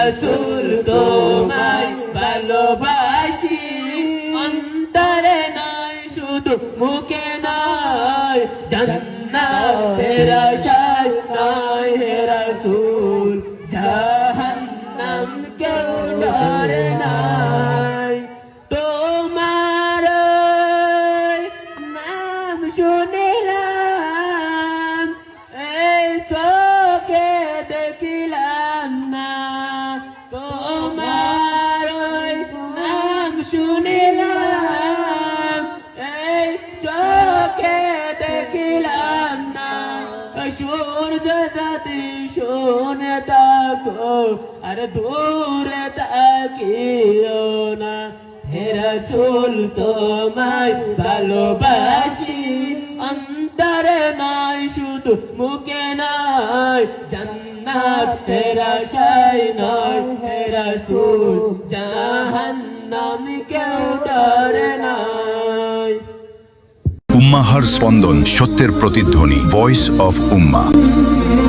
রাসূল তোমায় ভালোবাসি, অন্তরে নয় শুধু মুখে নয়, জান্নাতের আশায় নয় হে রাসূল, জাহান্নাম কেউ ডরে নাই। তোমার নাম শুনিলাম, এই চোখে দেখিলাম না, তোমার নাম শুনিলাম, এই চোখে দেখিলাম না। সূর্য যদি শুনে থাকো আর দূরে তাকিও না, হে রাসূল তোমায় ভালোবাসি, অন্তরে নয় শুধু মুখে নয়, জান্নাতের আশায় নয় হে রাসূল, জাহান্নাম কেউ ডরে নাই। উম্মাহর স্পন্দন, সত্যের প্রতিধ্বনি, ভয়েস অফ উম্মাহ।